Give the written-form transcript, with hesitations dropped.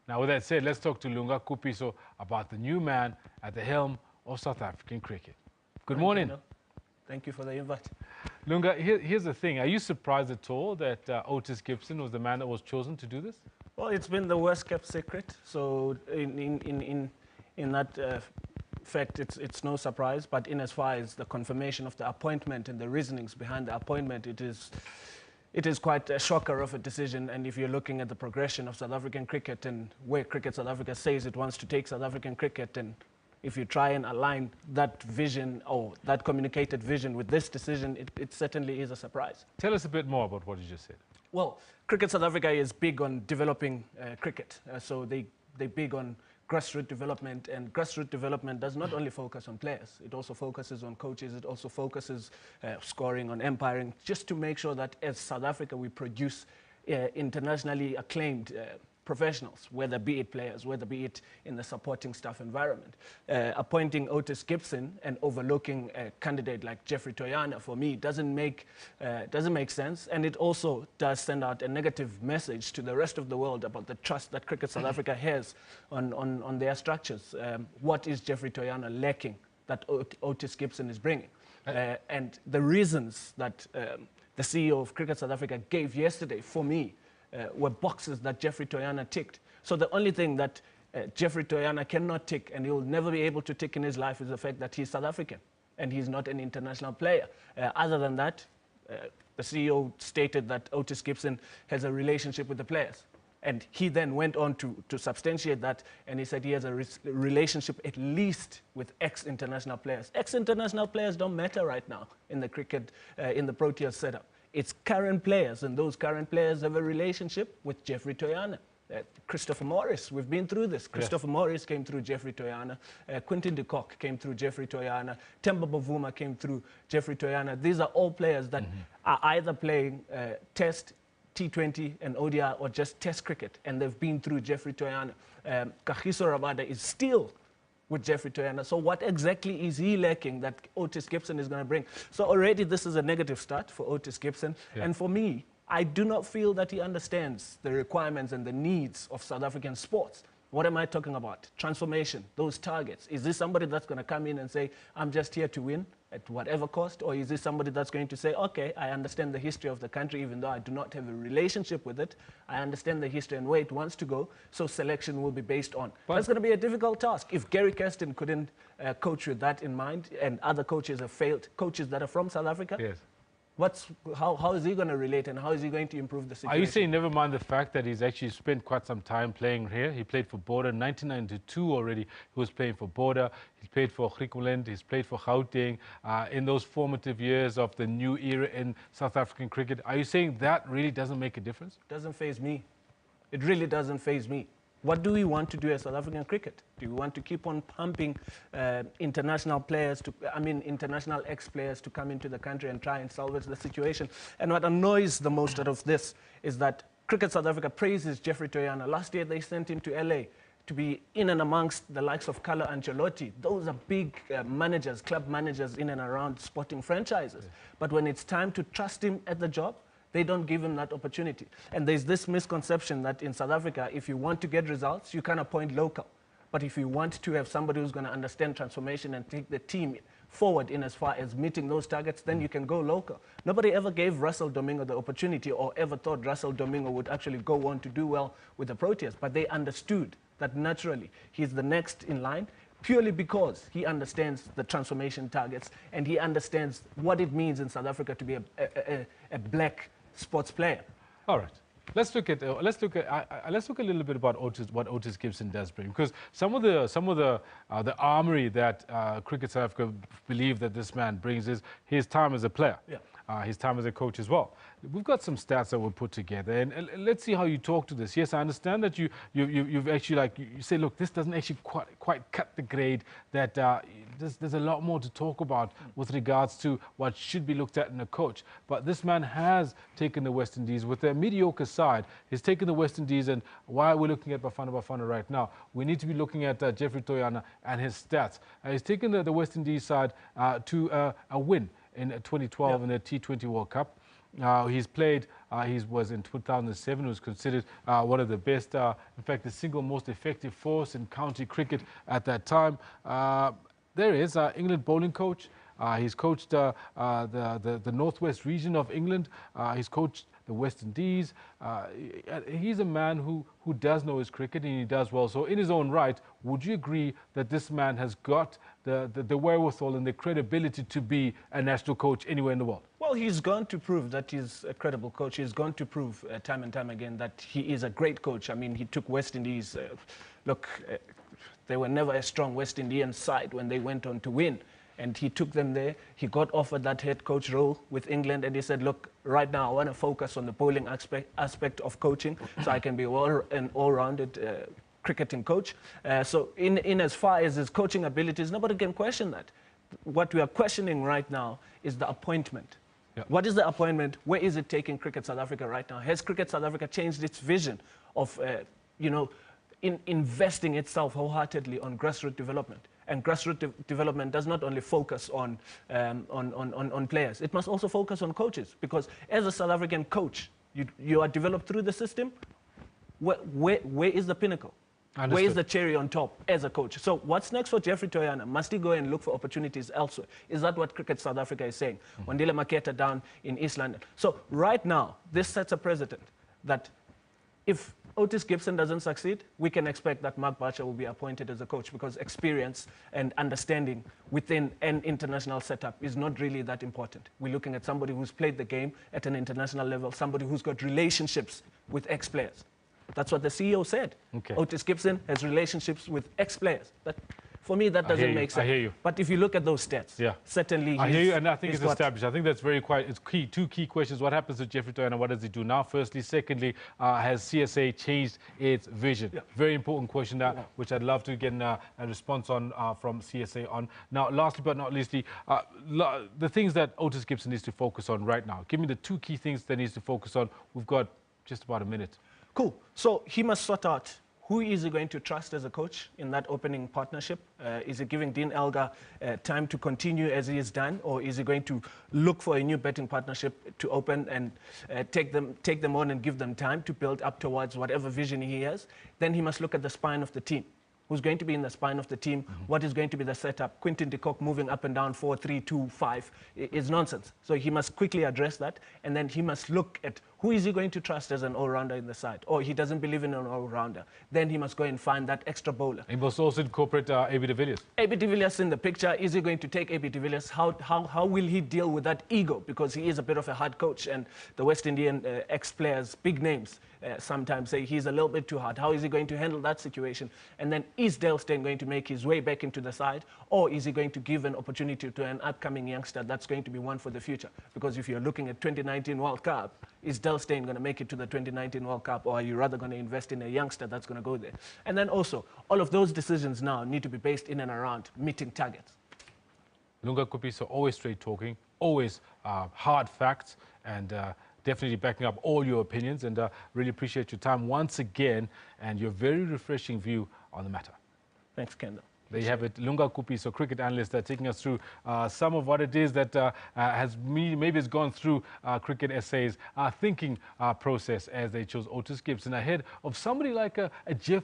Now, with that said, let's talk to Lunga Kupiso about the new man at the helm of South African cricket. Good morning. Thank you for the invite. Lunga, here's the thing. Are you surprised at all that Ottis Gibson was the man that was chosen to do this? Well, it's been the worst kept secret. So in that fact, it's no surprise. But in as far as the confirmation of the appointment and the reasonings behind the appointment, it is quite a shocker of a decision. And if you're looking at the progression of South African cricket and where Cricket South Africa says it wants to take South African cricket, and if you try and align that vision or that communicated vision with this decision, it certainly is a surprise. Tell us a bit more about what you just said. Well, Cricket South Africa is big on developing cricket. So they're big on grassroots development, and grassroots development does not only focus on players, it also focuses on coaches, it also focuses scoring, on umpiring, just to make sure that as South Africa we produce internationally acclaimed professionals, whether be it players, whether be it in the supporting staff environment. Appointing Ottis Gibson and overlooking a candidate like Jeffrey Toyana, for me, doesn't make sense, and it also does send out a negative message to the rest of the world about the trust that Cricket South Africa has on their structures. What is Jeffrey Toyana lacking that Ottis Gibson is bringing? And the reasons that the CEO of Cricket South Africa gave yesterday, for me, were boxes that Jeffrey Toyana ticked. So the only thing that Jeffrey Toyana cannot tick, and he'll never be able to tick in his life, is the fact that he's South African and he's not an international player. Other than that, the CEO stated that Ottis Gibson has a relationship with the players. And he then went on to substantiate that, and he said he has a relationship at least with ex-international players. Ex-international players don't matter right now in the cricket, in the Proteas setup. It's current players, and those current players have a relationship with Jeffrey Toyana. Christopher Morris, we've been through this. Christopher Morris came through Jeffrey Toyana. Quinton de Kock came through Jeffrey Toyana. Temba Bavuma came through Jeffrey Toyana. These are all players that are either playing Test, T20 and ODI, or just Test cricket, and they've been through Jeffrey Toyana. Kagiso Rabada is still with Jeffrey Toyana. So what exactly is he lacking that Ottis Gibson is going to bring? So already this is a negative start for Ottis Gibson. Yeah. And for me, I do not feel that he understands the requirements and the needs of South African sports. What am I talking about? Transformation, those targets. Is this somebody that's going to come in and say, I'm just here to win at whatever cost? Or is this somebody that's going to say, okay, I understand the history of the country, even though I do not have a relationship with it. I understand the history and where it wants to go, so selection will be based on. But that's going to be a difficult task. If Gary Kirsten couldn't coach with that in mind, and other coaches have failed, coaches that are from South Africa, yes. How is he going to relate, and how is he going to improve the situation? Are you saying never mind the fact that he's actually spent quite some time playing here? He played for Border in 1992 already. He was playing for Border. He played for Griqualand. He's played for Gauteng in those formative years of the new era in South African cricket. Are you saying that really doesn't make a difference? It doesn't faze me. It really doesn't faze me. What do we want to do as South African cricket? Do we want to keep on pumping international players, international ex-players to come into the country and try and salvage the situation? And what annoys the most out of this is that Cricket South Africa praises Jeffrey Toyana. Last year they sent him to LA to be in and amongst the likes of Carlo Ancelotti. Those are big managers, club managers in and around sporting franchises. Yes. But when it's time to trust him at the job, they don't give him that opportunity. And there's this misconception that in South Africa, if you want to get results, you can appoint local. But if you want to have somebody who's going to understand transformation and take the team forward in as far as meeting those targets, then you can go local. Nobody ever gave Russell Domingo the opportunity, or ever thought Russell Domingo would actually go on to do well with the Proteas. But they understood that naturally he's the next in line, purely because he understands the transformation targets, and he understands what it means in South Africa to be a black sports player. All right. Let's look a little bit about what Ottis Gibson does bring, because some of the armory that Cricket South Africa believe that this man brings is his time as a player. Yeah. His time as a coach as well. We've got some stats that were put together, and let's see how you talk to this. Yes, I understand that you've actually, you say, look, this doesn't actually quite cut the grade, that there's a lot more to talk about with regards to what should be looked at in a coach. But this man has taken the West Indies with a mediocre side. He's taken the West Indies, and why we're looking at Bafana right now, we need to be looking at Jeffrey Toyana and his stats. He's taken the West Indies side to a win in 2012 in the T20 World Cup. He's played, he was in 2007, was considered one of the best, in fact, the single most effective force in county cricket at that time. There is England bowling coach. He's coached the northwest region of England. He's coached the West Indies. He's a man who does know his cricket, and he does well. So in his own right, would you agree that this man has got the wherewithal and the credibility to be a national coach anywhere in the world? Well, he's going to prove that he's a credible coach. He's going to prove time and time again that he is a great coach. I mean, he took West Indies. They were never a strong West Indian side when they went on to win. And he took them there. He got offered that head coach role with England, and he said, look, right now I want to focus on the bowling aspect of coaching so I can be an all-rounded cricketing coach. So in as far as his coaching abilities, nobody can question that. What we are questioning right now is the appointment. Yeah. What is the appointment? Where is it taking Cricket South Africa right now? Has Cricket South Africa changed its vision of, investing itself wholeheartedly on grassroots development? And grassroots development does not only focus on players. It must also focus on coaches, because as a South African coach, you are developed through the system. Where is the pinnacle? Understood. Where is the cherry on top as a coach? So what's next for Jeffrey Toyana? Must he go and look for opportunities elsewhere? Is that what Cricket South Africa is saying? Wandile Maketa down in East London. So right now, this sets a precedent that if Ottis Gibson doesn't succeed, we can expect that Mark Butcher will be appointed as a coach, because experience and understanding within an international setup is not really that important. We're looking at somebody who's played the game at an international level, somebody who's got relationships with ex-players. That's what the CEO said. Okay. Ottis Gibson has relationships with ex-players. For me, that doesn't make sense. I hear you. But if you look at those stats, yeah, certainly I hear you, and I think it's established. I think that's it's key. Two key questions. What happens to Jeffrey Toyana? What does he do now? Firstly. Secondly, has CSA changed its vision? Yeah. Very important question, which I'd love to get a response on from CSA on. Now, lastly but not leastly, the things that Ottis Gibson needs to focus on right now. Give me the two key things that he needs to focus on. We've got just about a minute. Cool. So he must sort out who is he going to trust as a coach in that opening partnership. Is he giving Dean Elgar time to continue as he has done, or is he going to look for a new betting partnership to open and take them on and give them time to build up towards whatever vision he has? Then he must look at the spine of the team. Who's going to be in the spine of the team? What is going to be the setup? Quinton de Kock moving up and down 4-3-2-5 is nonsense. So he must quickly address that, and then he must look at who is he going to trust as an all-rounder in the side, or he doesn't believe in an all-rounder. Then he must go and find that extra bowler. He must also incorporate A.B. de Villiers. A.B. de Villiers in the picture. Is he going to take A.B. de Villiers? How will he deal with that ego? Because he is a bit of a hard coach, and the West Indian ex-players, big names, sometimes say he's a little bit too hard. How is he going to handle that situation? And then is Dale Steyn going to make his way back into the side, or is he going to give an opportunity to an upcoming youngster that's going to be one for the future? Because if you're looking at 2019 World Cup, is Dale Steyn going to make it to the 2019 World Cup, or are you rather going to invest in a youngster that's going to go there? And then also, all of those decisions now need to be based in and around meeting targets. Lunga Kupiso, always straight talking, always hard facts, and definitely backing up all your opinions, and really appreciate your time once again and your very refreshing view on the matter. Thanks, Kendal. There you have it, Lunga Kupiso, cricket analyst, taking us through some of what it is that maybe has gone through Cricket SA's thinking process as they chose Ottis Gibson ahead of somebody like a Jeff